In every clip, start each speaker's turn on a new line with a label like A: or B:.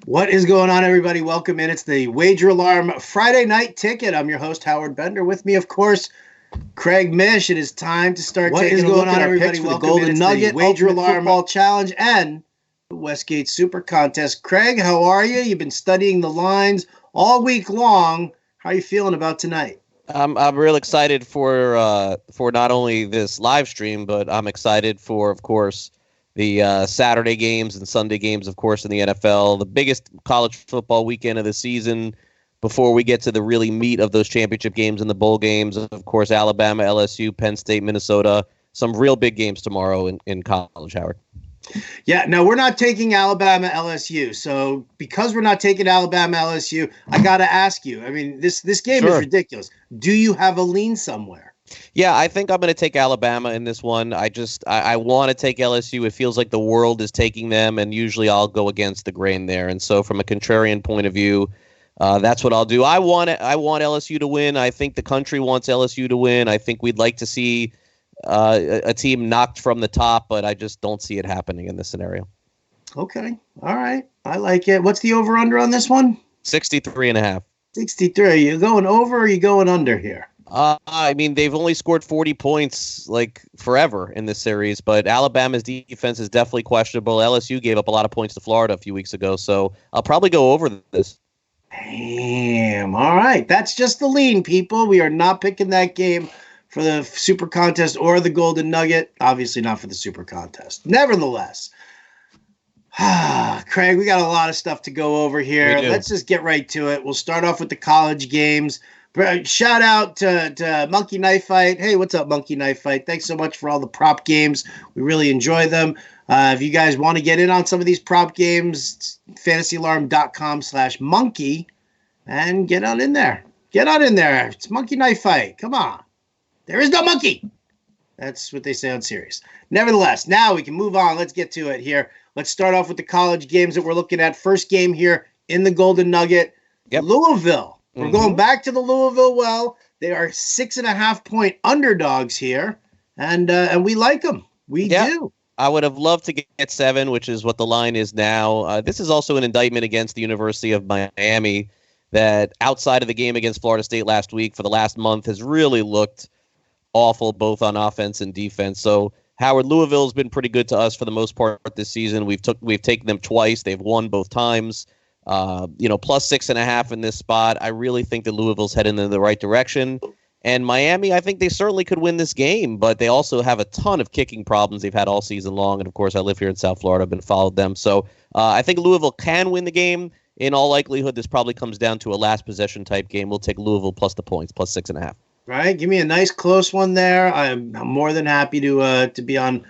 A: What is going on, everybody? Welcome in. It's the Wager Alarm Friday Night Ticket. I'm your host, Howard Bender. With me, of course, Craig Mish. It is time to start taking a look at our picks for the Golden Nugget, Wager Alarm Football Challenge, and the Westgate Super Contest. Craig, how are you? You've been studying the lines all week long. How are you feeling about tonight?
B: I'm real excited for not only this live stream, but I'm excited for, of course, the Saturday games and Sunday games, of course, in the NFL, the biggest college football weekend of the season before we get to the really meat of those championship games and the bowl games. Of course, Alabama, LSU, Penn State, Minnesota, some real big games tomorrow in college, Howard.
A: Yeah, no, we're not taking Alabama, LSU. So because we're not taking Alabama, LSU, I got to ask you, I mean, this game is ridiculous. Do you have a lean somewhere?
B: Yeah, I think I'm going to take Alabama in this one. I want to take LSU. It feels like the world is taking them, and usually I'll go against the grain there. And so from a contrarian point of view, that's what I'll do. I want LSU to win. I think the country wants LSU to win. I think we'd like to see a team knocked from the top, but I just don't see it happening in this scenario.
A: Okay. All right. I like it. What's the over-under on this one?
B: 63.5.
A: 63. Are you going over or are you going under here?
B: I mean, they've only scored 40 points like forever in this series, but Alabama's defense is definitely questionable. LSU gave up a lot of points to Florida a few weeks ago, so I'll probably go over this.
A: Damn. All right. That's just the lean, people. We are not picking that game for the Super Contest or the Golden Nugget. Obviously not for the Super Contest. Nevertheless, Craig, we got a lot of stuff to go over here. Let's just get right to it. We'll start off with the college games. Shout out to Monkey Knife Fight. Hey, what's up, Monkey Knife Fight? Thanks so much for all the prop games. We really enjoy them. If you guys want to get in on some of these prop games, fantasyalarm.com/monkey and get on in there. Get on in there. It's Monkey Knife Fight. Come on. There is no monkey. That's what they say on Sirius. Nevertheless, now we can move on. Let's get to it here. Let's start off with the college games that we're looking at. First game here in the Golden Nugget. Yep. Louisville. We're going back to the Louisville well. They are 6.5-point underdogs here, and we like them. We do.
B: I would have loved to get 7, which is what the line is now. This is also an indictment against the University of Miami that outside of the game against Florida State last week for the last month has really looked awful both on offense and defense. So Howard, Louisville's been pretty good to us for the most part this season. We've taken them twice. They've won both times. Plus 6.5 in this spot. I really think that Louisville's heading in the right direction. And Miami, I think they certainly could win this game, but they also have a ton of kicking problems they've had all season long. And, of course, I live here in South Florida. I've been followed them. So I think Louisville can win the game. In all likelihood, this probably comes down to a last possession type game. We'll take Louisville plus the points, plus 6.5.
A: Right. Give me a nice close one there. I'm more than happy to be on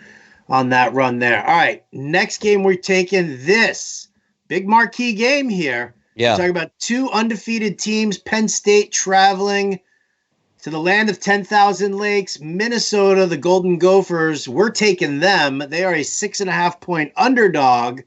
A: that run there. All right. Next game, we're taking this. Big marquee game here. Yeah. We're talking about two undefeated teams. Penn State traveling to the land of 10,000 lakes. Minnesota, the Golden Gophers, we're taking them. They are a 6.5-point underdog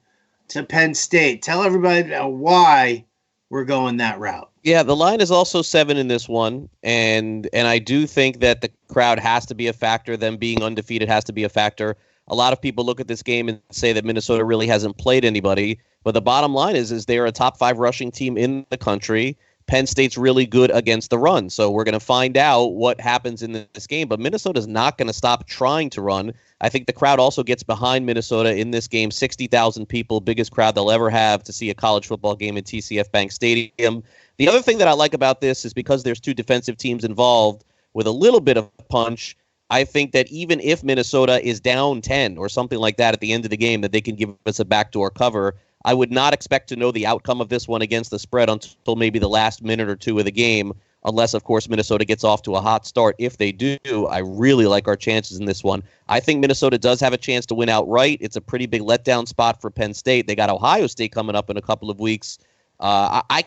A: to Penn State. Tell everybody why we're going that route.
B: Yeah, the line is also 7 in this one, and I do think that the crowd has to be a factor. Them being undefeated has to be a factor. A lot of people look at this game and say that Minnesota really hasn't played anybody. But the bottom line is they are a top 5 rushing team in the country. Penn State's really good against the run. So we're going to find out what happens in this game. But Minnesota's not going to stop trying to run. I think the crowd also gets behind Minnesota in this game. 60,000 people, biggest crowd they'll ever have to see a college football game in TCF Bank Stadium. The other thing that I like about this is because there's two defensive teams involved with a little bit of punch, I think that even if Minnesota is down 10 or something like that at the end of the game, that they can give us a backdoor cover. I would not expect to know the outcome of this one against the spread until maybe the last minute or two of the game, unless, of course, Minnesota gets off to a hot start. If they do, I really like our chances in this one. I think Minnesota does have a chance to win outright. It's a pretty big letdown spot for Penn State. They got Ohio State coming up in a couple of weeks. I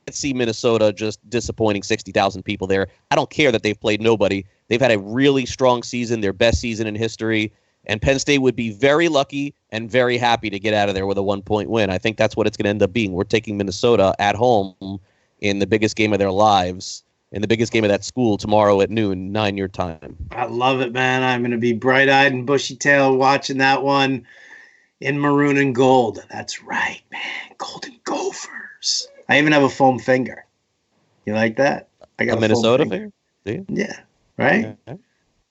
B: can't see Minnesota just disappointing 60,000 people there. I don't care that they've played nobody. They've had a really strong season, their best season in history. And Penn State would be very lucky and very happy to get out of there with a 1-point win. I think that's what it's going to end up being. We're taking Minnesota at home in the biggest game of their lives, in the biggest game of that school tomorrow at noon, 9 your time.
A: I love it, man. I'm going to be bright-eyed and bushy-tailed watching that one in maroon and gold. That's right, man. Gold and gold. I even have a foam finger. You like that? I got
B: a Minnesota finger. Do you?
A: Yeah. Right.
B: Okay.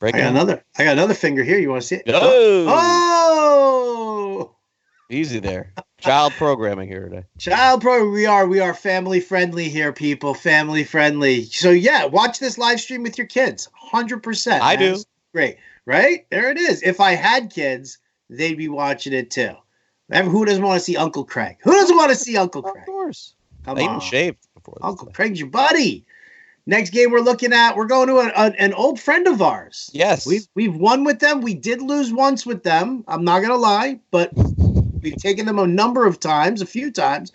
A: I got another finger here. You want to see it?
B: Oh! Easy there. Child programming here today.
A: Child program. We are family friendly here, people. Family friendly. So yeah, watch this live stream with your kids. 100%.
B: I do.
A: Great. Right? There it is. If I had kids, they'd be watching it too. Who doesn't want to see Uncle Craig? Who doesn't want to see Uncle Craig?
B: Of course.
A: Come
B: I
A: on.
B: even shaved before this.
A: Uncle Craig's your buddy. Next game we're looking at, we're going to an old friend of ours.
B: Yes.
A: We've won with them. We did lose once with them. I'm not going to lie, but we've taken them a few times,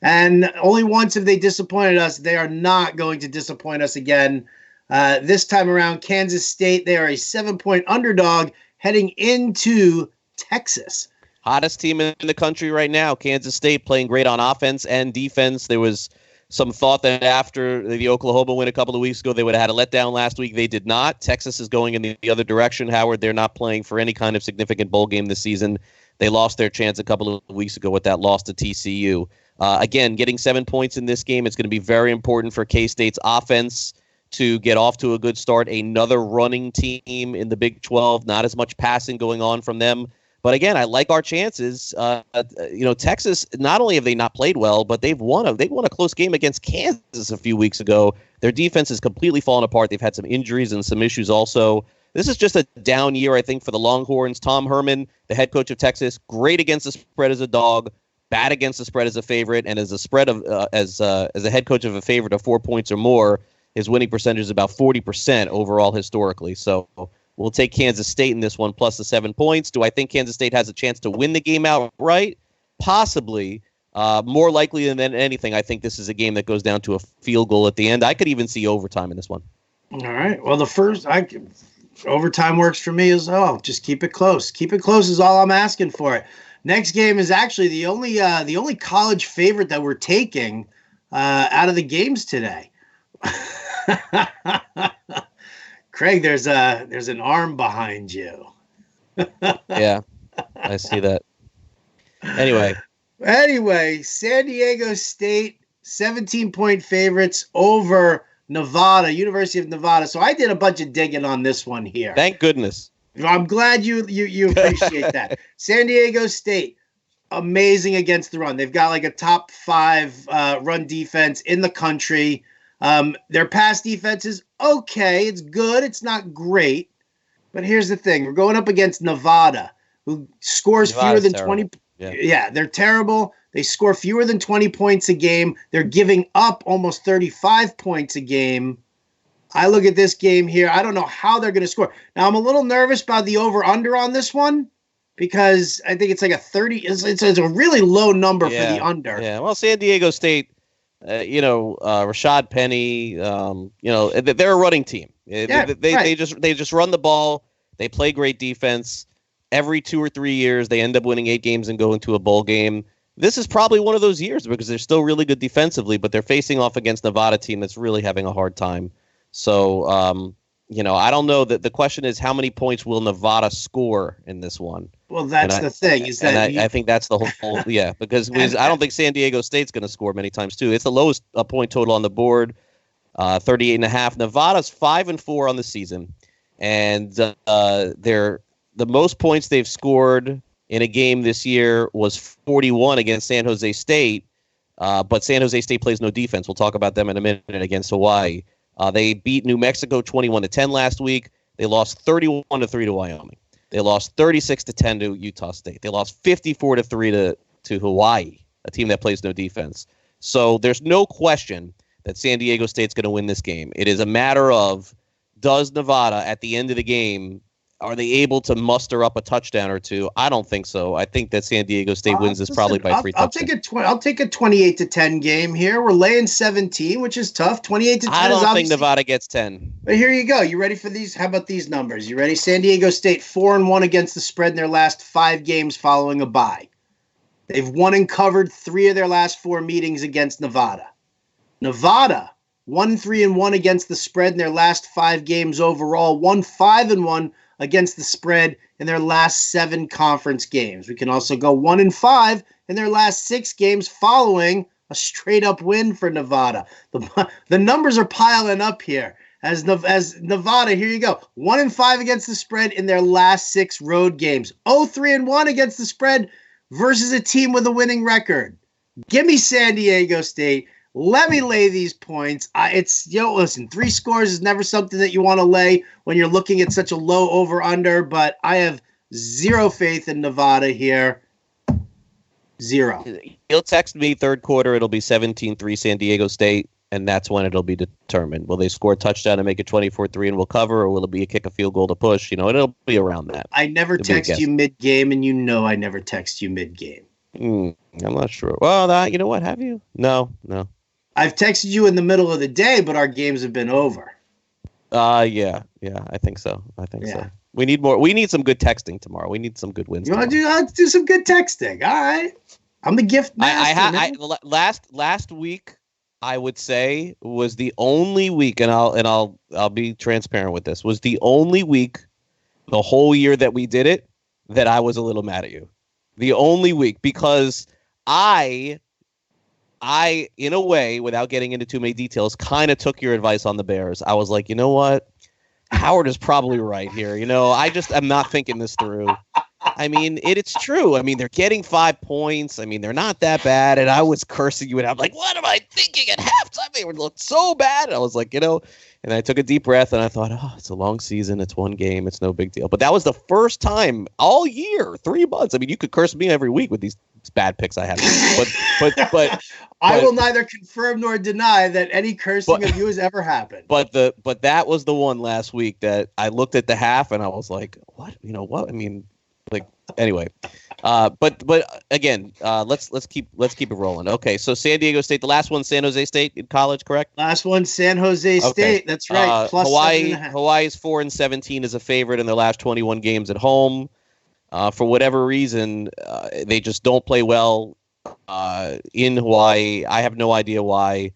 A: and only once have they disappointed us. They are not going to disappoint us again. This time around, Kansas State, they are a 7-point underdog heading into Texas.
B: Hottest team in the country right now. Kansas State playing great on offense and defense. There was some thought that after the Oklahoma win a couple of weeks ago, they would have had a letdown last week. They did not. Texas is going in the other direction, Howard. They're not playing for any kind of significant bowl game this season. They lost their chance a couple of weeks ago with that loss to TCU. Again, getting 7 points in this game, it's going to be very important for K-State's offense to get off to a good start. Another running team in the Big 12, not as much passing going on from them. But again, I like our chances. Texas, not only have they not played well, but they won a close game against Kansas a few weeks ago. Their defense has completely fallen apart. They've had some injuries and some issues also. This is just a down year, I think, for the Longhorns. Tom Herman, the head coach of Texas, great against the spread as a dog, bad against the spread as a favorite, and as a spread of as a head coach of a favorite of 4 points or more, his winning percentage is about 40% overall historically. So we'll take Kansas State in this one plus the 7 points. Do I think Kansas State has a chance to win the game outright? Possibly. More likely than anything, I think this is a game that goes down to a field goal at the end. I could even see overtime in this one.
A: All right. Well, overtime works for me as well. Just keep it close. Keep it close is all I'm asking for it. Next game is actually the only college favorite that we're taking out of the games today. Craig, there's an arm behind you.
B: Yeah, I see that. Anyway,
A: San Diego State 17-point favorites over Nevada, University of Nevada. So I did a bunch of digging on this one here.
B: Thank goodness.
A: I'm glad you appreciate that. San Diego State, amazing against the run. They've got like a top 5 run defense in the country. Their pass defense is okay. It's good. It's not great. But here's the thing. We're going up against Nevada, who scores fewer than
B: terrible.
A: 20. Yeah, they're terrible. They score fewer than 20 points a game. They're giving up almost 35 points a game. I look at this game here. I don't know how they're going to score. Now, I'm a little nervous about the over-under on this one because I think it's like a 30. It's a really low number for the under.
B: Yeah, well, San Diego State, Rashad Penny, they're a running team. They just run the ball. They play great defense. Every 2 or 3 years, they end up winning 8 games and going to a bowl game. This is probably one of those years because they're still really good defensively, but they're facing off against Nevada team that's really having a hard time. So, I don't know. The question is, how many points will Nevada score in this one?
A: Well, that's the thing.
B: I think that's the whole because I don't think San Diego State's going to score many times, too. It's the lowest point total on the board, 38.5. Nevada's 5-4 on the season, and they're the most points they've scored in a game this year was 41 against San Jose State, but San Jose State plays no defense. We'll talk about them in a minute against Hawaii. They beat New Mexico 21-10 last week. They lost 31-3 to Wyoming. They lost 36-10 to Utah State. They lost 54-3 to Hawaii, a team that plays no defense. So there's no question that San Diego State's going to win this game. It is a matter of, does Nevada at the end of the game, are they able to muster up a touchdown or two? I don't think so. I think that San Diego State wins this probably by 3 touchdowns.
A: I'll take a 28-10 game here. We're laying 17, which is tough. 28-10.
B: I don't think Nevada gets 10.
A: But here you go. You ready for these? How about these numbers? You ready? San Diego State 4-1 against the spread in their last 5 games following a bye. They've won and covered 3 of their last 4 meetings against Nevada. Nevada 1-3-1 against the spread in their last 5 games overall. 1-5-1 against the spread in their last 7 conference games. We can also go 1-5 in their last 6 games following a straight up win for Nevada. The numbers are piling up here. As Nevada, here you go. 1-5 against the spread in their last 6 road games. 0-3-1 against the spread versus a team with a winning record. Give me San Diego State. Let me lay these points. Listen, 3 scores is never something that you want to lay when you're looking at such a low over-under, but I have zero faith in Nevada here. Zero.
B: He'll text me third quarter. It'll be 17-3 San Diego State, and that's when it'll be determined. Will they score a touchdown and make it 24-3 and we'll cover, or will it be a kick a field goal to push? It'll be around that.
A: I never text you mid-game, and I never text you mid-game.
B: I'm not sure. Well, you know what? Have you? No.
A: I've texted you in the middle of the day, but our games have been over.
B: Yeah, I think so. So. We need more. We need some good texting tomorrow. We need some good wins.
A: Let's do some good texting. All right. I'm the gift master.
B: Last week, I would say, was the only week, and I'll be transparent with this, was the only week the whole year that we did it that I was a little mad at you. The only week, because I in a way, without getting into too many details, kind of took your advice on the Bears. I was like, you know what? Howard is probably right here. I'm not thinking this through. I mean, it's true. I mean, they're getting 5 points. I mean, they're not that bad. And I was cursing you, and I'm like, what am I thinking at halftime? They would look so bad. And I was like, and I took a deep breath, and I thought, it's a long season. It's one game. It's no big deal. But that was the first time all year, 3 months. I mean, you could curse me every week with these bad picks I have. But
A: I will neither confirm nor deny that any cursing of you has ever happened.
B: But that was the one last week that I looked at the half and I was like, what? What? I mean, anyway. But again, let's keep it rolling. Okay, so San Diego State, the last one, San Jose State in college, correct?
A: Last one, San Jose State. Okay. That's right. Plus
B: Hawaii's 4-17 as a favorite in their last 21 games at home. For whatever reason, they just don't play well in Hawaii. I have no idea why.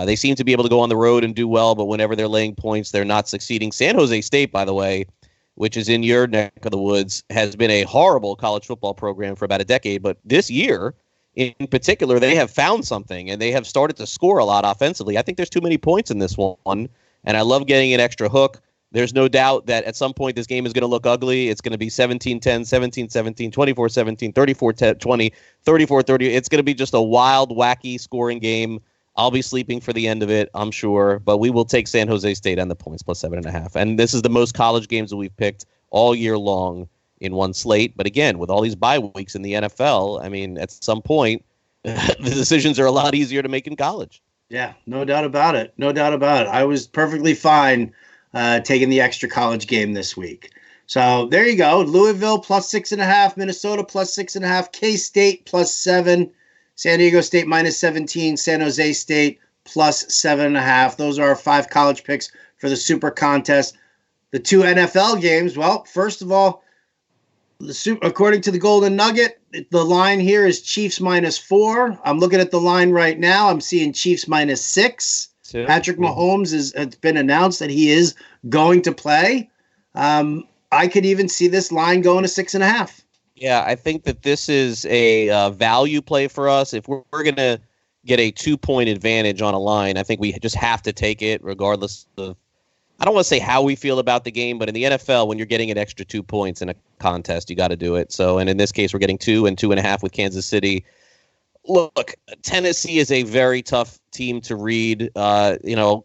B: They seem to be able to go on the road and do well, but whenever they're laying points, they're not succeeding. San Jose State, by the way, which is in your neck of the woods, has been a horrible college football program for about a decade. But this year, in particular, they have found something, and they have started to score a lot offensively. I think there's too many points in this one, and I love getting an extra hook. There's no doubt that at some point this game is going to look ugly. It's going to be 17-10, 17-17, 24-17, 34-20, 34-30. It's going to be just a wild, wacky scoring game. I'll be sleeping for the end of it, I'm sure. But we will take San Jose State on the points plus 7.5. And this is the most college games that we've picked all year long in one slate. But again, with all these bye weeks in the NFL, I mean, at some point, the decisions are a lot easier to make in college.
A: Yeah, no doubt about it. I was perfectly fine taking the extra college game this week. So there you go. Louisville plus 6.5, Minnesota plus 6.5, K-State plus 7, San Diego State minus 17, San Jose State plus 7.5. Those are our 5 college picks for the Super Contest. The 2 NFL games, well, first of all, according to the Golden Nugget, the line here is Chiefs minus 4. I'm looking at the line right now. I'm seeing Chiefs minus 6. Patrick Mahomes has been announced that he is going to play. I could even see this line going to 6.5.
B: Yeah, I think that this is a value play for us. If we're going to get a 2-point advantage on a line, I think we just have to take it regardless of, I don't want to say how we feel about the game, but in the NFL, when you're getting an extra 2 points in a contest, you got to do it. So, and in this case, we're getting 2 and 2.5 with Kansas City. Look, Tennessee is a very tough team to read.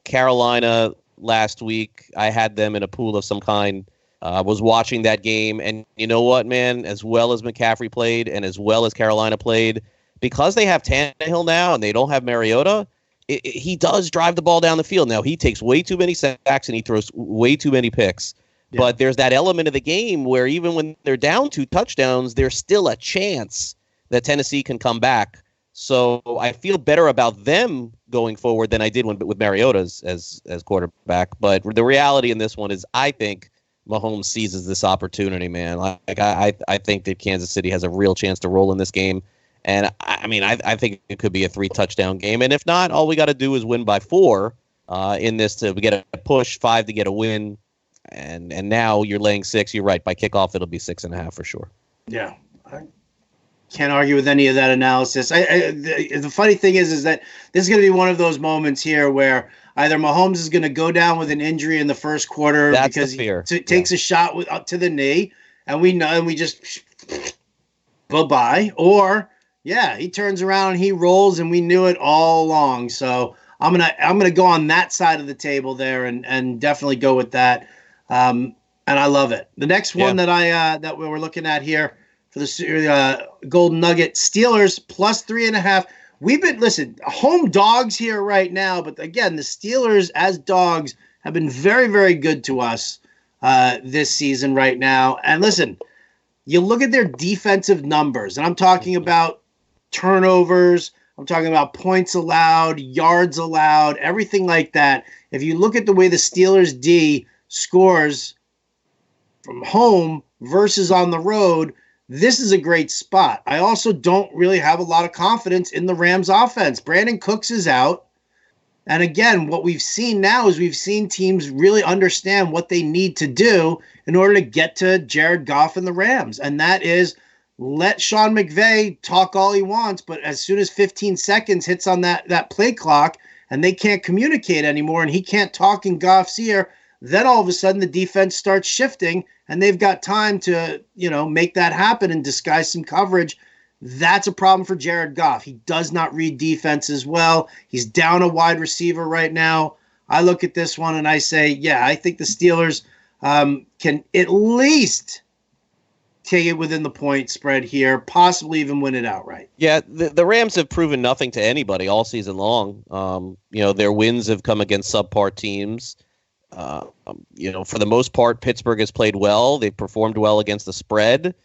B: Carolina last week, I had them in a pool of some kind. Was watching that game, and you know what, man? As well as McCaffrey played, and as well as Carolina played, because they have Tannehill now and they don't have Mariota, he does drive the ball down the field. Now, he takes way too many sacks and he throws way too many picks. Yeah. But there's that element of the game where even when they're down 2 touchdowns, there's still a chance that Tennessee can come back. So I feel better about them going forward than I did with Mariota as quarterback. But the reality in this one is I think Mahomes seizes this opportunity, man. I think that Kansas City has a real chance to roll in this game. And I think it could be a 3-touchdown game. And if not, all we got to do is win by 4 in this to get a push, 5 to get a win. And now you're laying 6. You're right. By kickoff, it'll be 6.5 for sure.
A: Yeah. Can't argue with any of that analysis. The funny thing is that this is going to be one of those moments here where either Mahomes is going to go down with an injury in the first quarter because he takes a shot up to the knee, and we know, and we just bye-bye, or he turns around and he rolls, and we knew it all along. So I'm gonna go on that side of the table there, and definitely go with that. And I love it. The next one that we're looking at here for the Golden Nugget, Steelers plus 3.5. We've been, home dogs here right now, but again, the Steelers as dogs have been very, very good to us this season right now. And listen, you look at their defensive numbers, and I'm talking about turnovers, I'm talking about points allowed, yards allowed, everything like that. If you look at the way the Steelers D scores from home versus on the road, this is a great spot. I also don't really have a lot of confidence in the Rams offense. Brandon Cooks is out. And again, what we've seen now is we've seen teams really understand what they need to do in order to get to Jared Goff and the Rams. And that is let Sean McVay talk all he wants, but as soon as 15 seconds hits on that play clock and they can't communicate anymore and he can't talk in Goff's ear, then all of a sudden the defense starts shifting and they've got time to, make that happen and disguise some coverage. That's a problem for Jared Goff. He does not read defense well. He's down a wide receiver right now. I look at this one and I say, I think the Steelers can at least take it within the point spread here, possibly even win it outright. Yeah,
B: the Rams have proven nothing to anybody all season long. Their wins have come against subpar teams. For the most part, Pittsburgh has played well. They've performed well against the spread.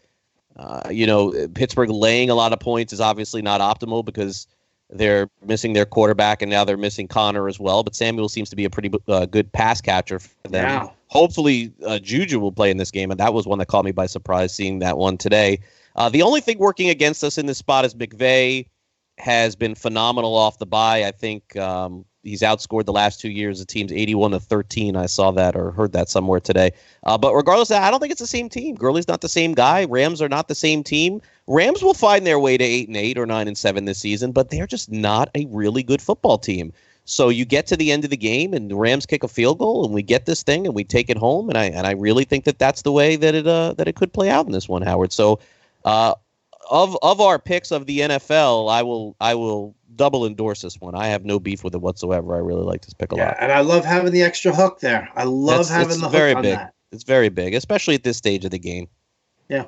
B: Pittsburgh laying a lot of points is obviously not optimal because they're missing their quarterback and now they're missing Connor as well. But Samuel seems to be a pretty good pass catcher for them. Yeah. Hopefully, Juju will play in this game, and that was one that caught me by surprise seeing that one today. The only thing working against us in this spot is McVay has been phenomenal off the bye. I think he's outscored the last 2 years the team's 81-13. I saw that or heard that somewhere today. But regardless of that, I don't think it's the same team. Gurley's not the same guy. Rams are not the same team. Rams will find their way to 8-8 or 9-7 this season, but they're just not a really good football team. So you get to the end of the game and the Rams kick a field goal and we get this thing and we take it home. And I really think that that's the way that it could play out in this one, Howard. So of our picks of the NFL, I will double endorse this one. I have no beef with it whatsoever. I really like this pick a lot.
A: And I love having the extra hook there. I love having the hook on that.
B: It's very big, especially at this stage of the game.
A: Yeah.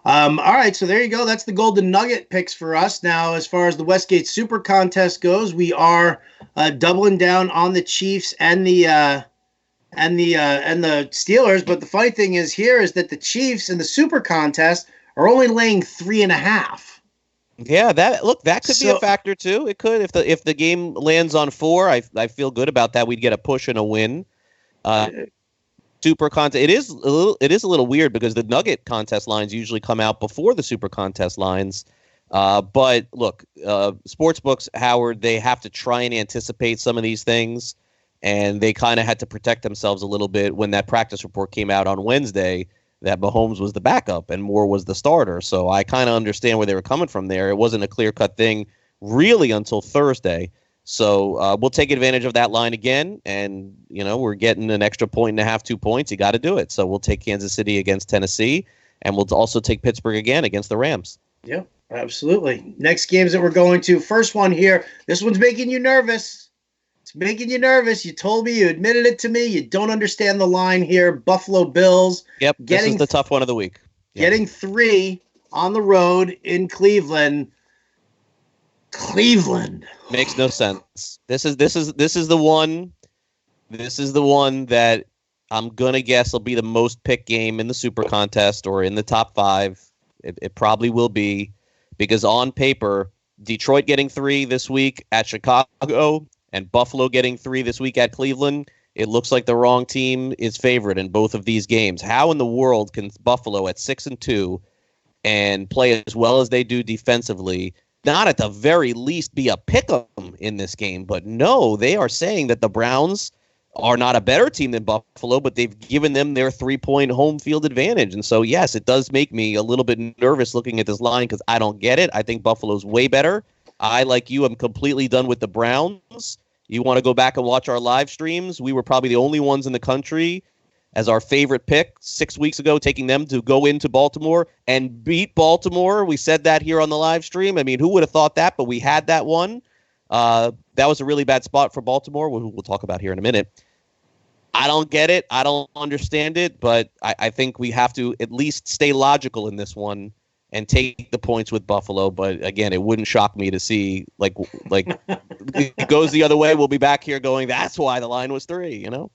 A: All right, so there you go. That's the Golden Nugget picks for us. Now, as far as the Westgate Super Contest goes, we are doubling down on the Chiefs and the Steelers. But the funny thing is that the Chiefs in the Super Contest are only laying 3.5.
B: Yeah, that could be a factor too. It could if the game lands on 4. I feel good about that. We'd get a push and a win. Super Contest. It is a little weird because the Nugget contest lines usually come out before the Super Contest lines. But look, sportsbooks, Howard, they have to try and anticipate some of these things, and they kind of had to protect themselves a little bit when that practice report came out on Wednesday that Mahomes was the backup and Moore was the starter. So I kind of understand where they were coming from there. It wasn't a clear-cut thing really until Thursday. So we'll take advantage of that line again, and we're getting an extra 1.5, 2 points. You got to do it. So we'll take Kansas City against Tennessee, and we'll also take Pittsburgh again against the Rams.
A: Yeah, absolutely. Next games that we're going to. First one here. This one's making you nervous. It's making you nervous. You told me, you admitted it to me. You don't understand the line here. Buffalo Bills.
B: Yep, this is the tough one of the week.
A: Yeah. Getting 3 on the road in Cleveland.
B: Makes no sense. This is the one. This is the one that I'm gonna guess will be the most picked game in the Super Contest or in the top 5. It probably will be because on paper, Detroit getting 3 this week at Chicago and Buffalo getting 3 this week at Cleveland. It looks like the wrong team is favored in both of these games. How in the world can Buffalo at 6-2 and play as well as they do defensively not at the very least be a pick 'em in this game? But no, they are saying that the Browns are not a better team than Buffalo, but they've given them their 3-point home field advantage. And so, yes, it does make me a little bit nervous looking at this line because I don't get it. I think Buffalo's way better. I, like you, am completely done with the Browns. You want to go back and watch our live streams? We were probably the only ones in the country as our favorite pick 6 weeks ago, taking them to go into Baltimore and beat Baltimore. We said that here on the live stream. I mean, who would have thought that? But we had that one. That was a really bad spot for Baltimore. We'll talk about here in a minute. I don't get it. I don't understand it. But I think we have to at least stay logical in this one and take the points with Buffalo. But again, it wouldn't shock me to see like it goes the other way. We'll be back here going, that's why the line was 3, you know?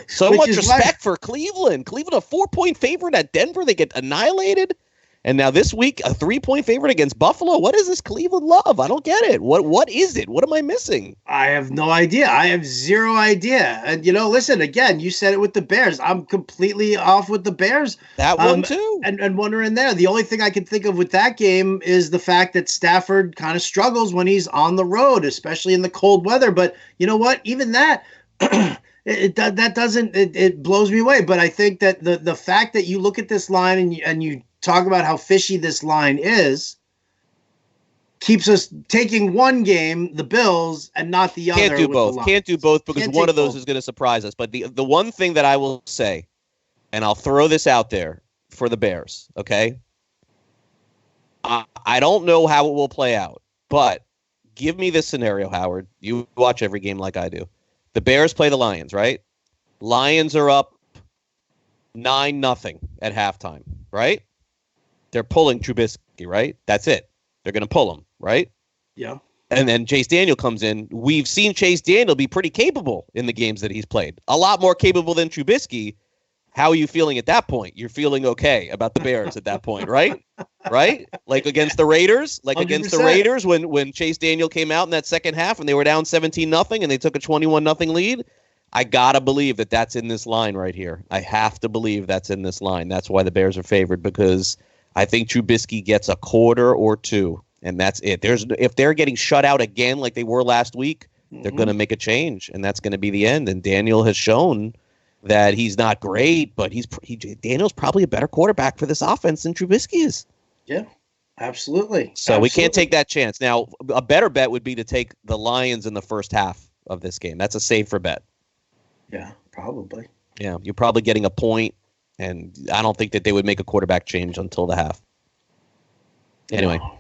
B: So much respect for Cleveland. Cleveland, a 4-point favorite at Denver. They get annihilated. And now this week, a 3-point favorite against Buffalo. What is this Cleveland love? I don't get it. What is it? What am I missing?
A: I have no idea. I have zero idea. And, listen, again, you said it with the Bears. I'm completely off with the Bears.
B: That one, too.
A: And wondering there. The only thing I can think of with that game is the fact that Stafford kind of struggles when he's on the road, especially in the cold weather. But you know what? Even that... It blows me away. But I think that the fact that you look at this line and you talk about how fishy this line is keeps us taking one game, the Bills, and not the other.
B: Can't do both because one of those is going to surprise us. But the one thing that I will say, and I'll throw this out there for the Bears, okay? I don't know how it will play out, but give me this scenario, Howard. You watch every game like I do. The Bears play the Lions, right? Lions are up 9-0 at halftime, right? They're pulling Trubisky, right? That's it. They're going to pull him, right?
A: Yeah.
B: And then Chase Daniel comes in. We've seen Chase Daniel be pretty capable in the games that he's played. A lot more capable than Trubisky. How are you feeling at that point? You're feeling okay about the Bears at that point, right? Right? Like against the Raiders? Like 100%. Against the Raiders when Chase Daniel came out in that second half and they were down 17-0 and they took a 21-0 lead? I got to believe that that's in this line right here. I have to believe that's in this line. That's why the Bears are favored, because I think Trubisky gets a quarter or two, and that's it. If they're getting shut out again like they were last week, they're going to make a change, and that's going to be the end. And Daniel has shown that he's not great, but Daniel's probably a better quarterback for this offense than Trubisky is.
A: Yeah, absolutely.
B: So we can't take that chance. Now, a better bet would be to take the Lions in the first half of this game. That's a safer bet.
A: Yeah, probably.
B: Yeah, you're probably getting a point. And I don't think that they would make a quarterback change until the half. Anyway. No.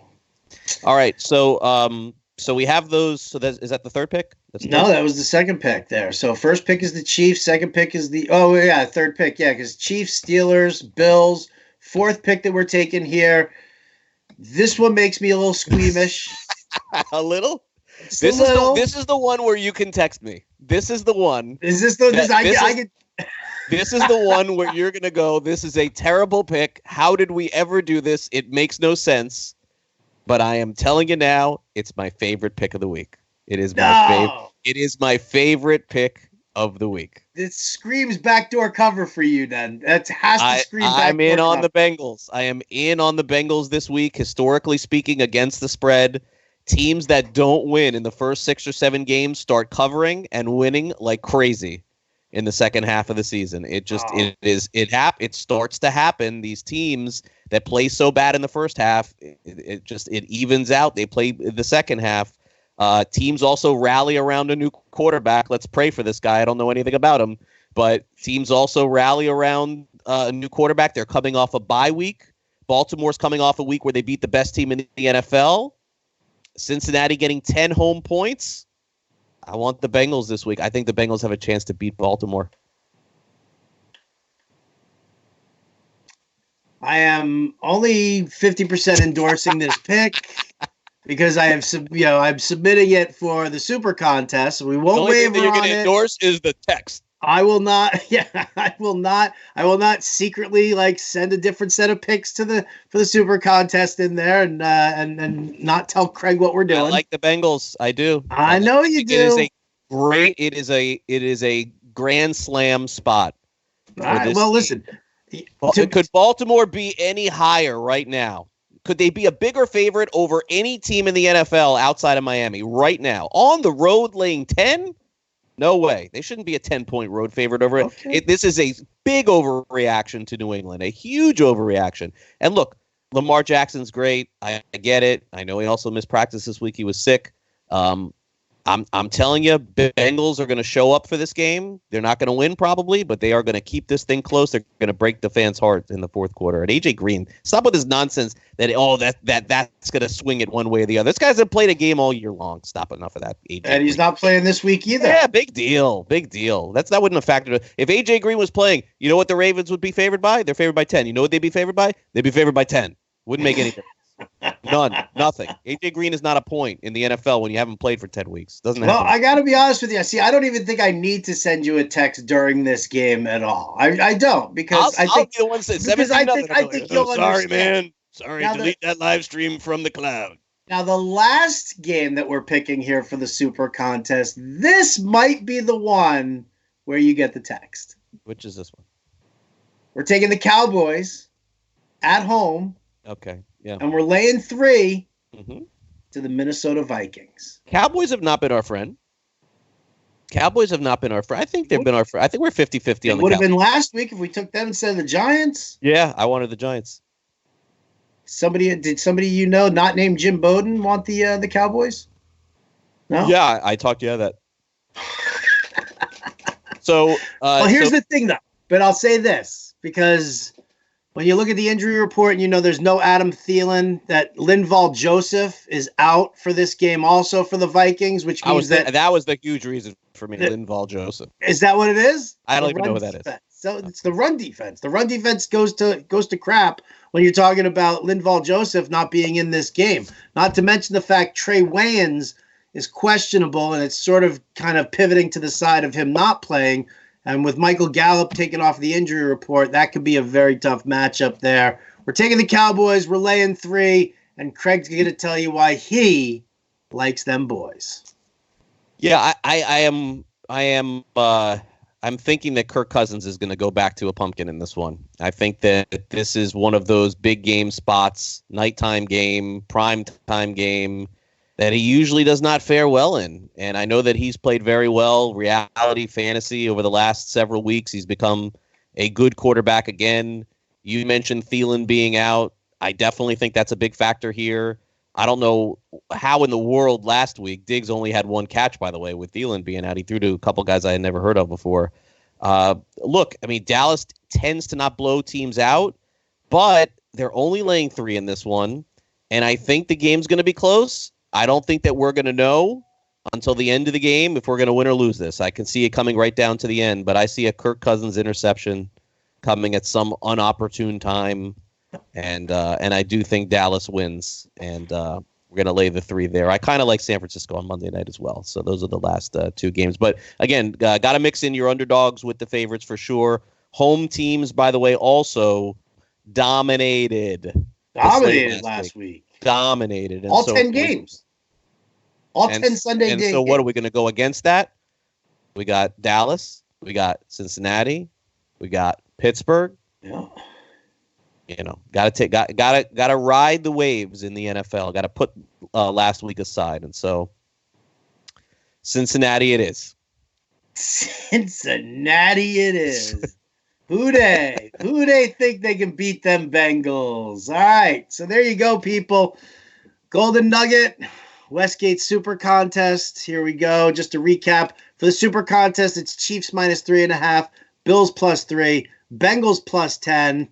B: All right. So we have those. So is that the third pick?
A: That was the second pick there. So first pick is the Chiefs. Second pick is third pick. Yeah, because Chiefs, Steelers, Bills. Fourth pick that we're taking here. This one makes me a little squeamish.
B: A little? This is the one where you can text me. This is the one.
A: Is this the
B: This is the one where you're going to go, this is a terrible pick. How did we ever do this? It makes no sense. But I am telling you now, it's my favorite pick of the week. It is my favorite pick of the week.
A: It screams backdoor cover for you then. That has to scream backdoor cover.
B: I'm in on the Bengals. I am in on the Bengals this week, historically speaking, against the spread. Teams that don't win in the first 6 or 7 games start covering and winning like crazy in the second half of the season. It starts to happen. These teams that play so bad in the first half, it evens out. They play the second half. Teams also rally around a new quarterback. Let's pray for this guy. I don't know anything about him, but teams also rally around a new quarterback. They're coming off a bye week. Baltimore's coming off a week where they beat the best team in the NFL. Cincinnati getting 10 home points. I want the Bengals this week. I think the Bengals have a chance to beat Baltimore.
A: I am only 50% endorsing this pick because I'm submitting it for the super contest. We won't waver on it. The only thing that you're going to endorse
B: is the text.
A: I will not. Yeah, I will not secretly send a different set of picks for the super contest in there and not tell Craig what we're doing.
B: I like the Bengals. I do.
A: I know you do.
B: It is a grand slam spot.
A: All right, well, listen.
B: Could Baltimore be any higher right now? Could they be a bigger favorite over any team in the NFL outside of Miami right now? On the road laying 10? No way. They shouldn't be a 10-point road favorite over it.
A: Okay.
B: This is a big overreaction to New England, a huge overreaction. And look, Lamar Jackson's great. I get it. I know he also missed practice this week. He was sick. I'm telling you, Bengals are going to show up for this game. They're not going to win probably, but they are going to keep this thing close. They're going to break the fans' heart in the fourth quarter. And AJ Green, stop with this nonsense that that's going to swing it one way or the other. This guy's have played a game all year long. Stop enough of that, AJ.
A: And he's not playing this week either.
B: Yeah, big deal. That wouldn't have factored. If AJ Green was playing, you know what the Ravens would be favored by? They're favored by 10. You know what they'd be favored by? They'd be favored by 10. Wouldn't make any difference. None. Nothing. AJ Green is not a point in the NFL when you haven't played for 10 weeks. Doesn't happen.
A: Well, I got to be honest with you. See, I don't even think I need to send you a text during this game at all. I don't because
B: I'll be the one that says
A: I think you'll understand.
B: Sorry, man. Sorry, now delete that live stream from the cloud.
A: Now, the last game that we're picking here for the Super Contest, this might be the one where you get the text.
B: Which is this one?
A: We're taking the Cowboys at home.
B: Okay. Yeah.
A: And we're laying 3 to the Minnesota Vikings.
B: Cowboys have not been our friend. I think they've been our friend. I think we're 50-50 on the Cowboys. It
A: would have been last week if we took them instead of the Giants.
B: Yeah, I wanted the Giants.
A: Did somebody not named Jim Bowden want the Cowboys? No?
B: Yeah, I talked you out of that. So,
A: well, here's the thing, though. But I'll say this, because when you look at the injury report and there's no Adam Thielen, that Linval Joseph is out for this game also for the Vikings, which means
B: that was the huge reason for me, Linval Joseph.
A: Is that what it is?
B: I don't even know what that is.
A: So it's the run defense. The run defense goes to crap when you're talking about Linval Joseph not being in this game. Not to mention the fact Trey Wayans is questionable, and it's sort of kind of pivoting to the side of him not playing. And with Michael Gallup taking off the injury report, that could be a very tough matchup there. We're taking the Cowboys. We're laying 3, and Craig's going to tell you why he likes them boys.
B: Yeah, I'm thinking that Kirk Cousins is going to go back to a pumpkin in this one. I think that this is one of those big game spots, nighttime game, prime time game, that he usually does not fare well in. And I know that he's played very well, reality, fantasy, over the last several weeks. He's become a good quarterback again. You mentioned Thielen being out. I definitely think that's a big factor here. I don't know how in the world last week, Diggs only had 1 catch, by the way, with Thielen being out. He threw to a couple guys I had never heard of before. Look, I mean, Dallas tends to not blow teams out, but they're only laying 3 in this one. And I think the game's going to be close. I don't think that we're going to know until the end of the game if we're going to win or lose this. I can see it coming right down to the end, but I see a Kirk Cousins interception coming at some unopportune time, and I do think Dallas wins, and we're going to lay the 3 there. I kind of like San Francisco on Monday night as well, so those are the last 2 games. But again, got to mix in your underdogs with the favorites for sure. Home teams, by the way, also dominated
A: last week.
B: Dominated. And
A: all 10 games. All 10 Sunday games.
B: And so what are we going to go against that? We got Dallas. We got Cincinnati. We got Pittsburgh.
A: Yeah.
B: Got to ride the waves in the NFL. Got to put last week aside. And so Cincinnati it is.
A: Cincinnati it is. Who they think they can beat them Bengals? All right, so there you go, people. Golden Nugget, Westgate Super Contest. Here we go. Just to recap, for the Super Contest, it's Chiefs minus 3.5, Bills plus 3, Bengals plus 10,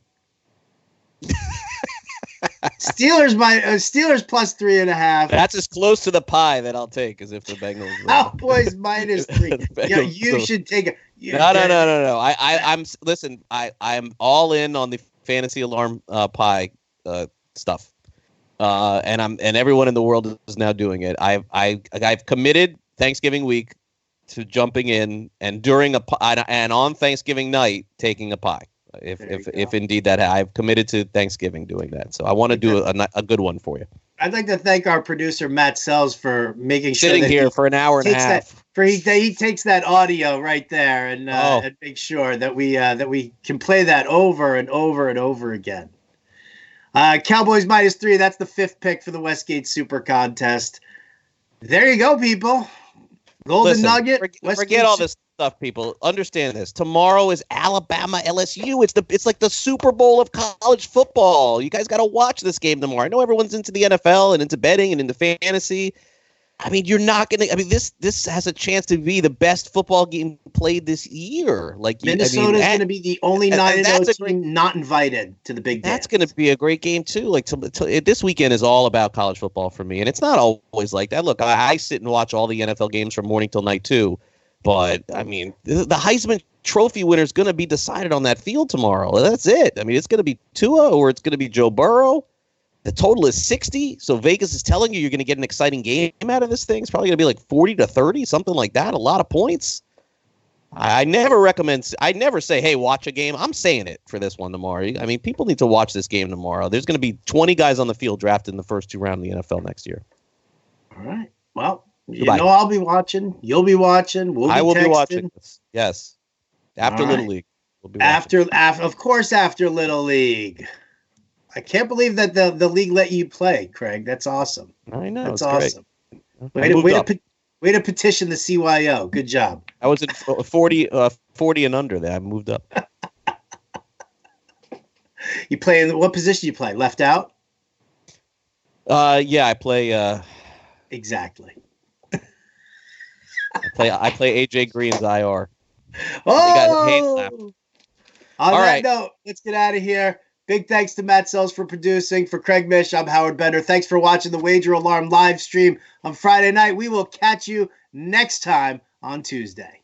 A: Steelers plus 3.5.
B: That's as close to the pie that I'll take as if the Bengals.
A: Cowboys minus 3. You should take it.
B: No. I'm all in on the fantasy alarm pie stuff, and everyone in the world is now doing it. I've committed Thanksgiving week to jumping in and on Thanksgiving night taking a pie. If indeed that I've committed to Thanksgiving doing that, so I want to do a good one for you.
A: I'd like to thank our producer Matt Sells for making sure
B: sitting here for an hour and a half.
A: He takes that audio right there and makes sure that we can play that over and over and over again. Cowboys minus 3. That's the 5th pick for the Westgate Super Contest. There you go, people. Golden Nugget.
B: Forget all this stuff, people. Understand this. Tomorrow is Alabama LSU. It's like the Super Bowl of college football. You guys got to watch this game tomorrow. I know everyone's into the NFL and into betting and into fantasy. I mean, you're not going to. I mean, this has a chance to be the best football game played this year. Like
A: Minnesota is going to be the only 9-0 team not invited to the Big Dance.
B: That's going to be a great game too. Like this weekend is all about college football for me, and it's not always like that. Look, I sit and watch all the NFL games from morning till night too. But I mean, the Heisman Trophy winner is going to be decided on that field tomorrow. That's it. I mean, it's going to be Tua or it's going to be Joe Burrow. The total is 60, so Vegas is telling you you're going to get an exciting game out of this thing. It's probably going to be like 40-30, something like that. A lot of points. I never say, hey, watch a game. I'm saying it for this one tomorrow. I mean, people need to watch this game tomorrow. There's going to be 20 guys on the field drafted in the first 2 rounds of the NFL next year.
A: All right. Well, I'll be watching. You'll be watching. I will be watching.
B: Yes. After Little League.
A: After Little League. I can't believe that the league let you play, Craig. That's awesome.
B: I know.
A: That's awesome. Way to petition the CYO. Good job.
B: I was at 40 and under there. I moved up.
A: You play in what position you play? Left out?
B: Yeah, I play
A: exactly.
B: I play AJ Green's IR.
A: Oh! On that note, let's get out of here. Big thanks to Matt Sells for producing. For Craig Mish, I'm Howard Bender. Thanks for watching the Wager Alarm live stream on Friday night. We will catch you next time on Tuesday.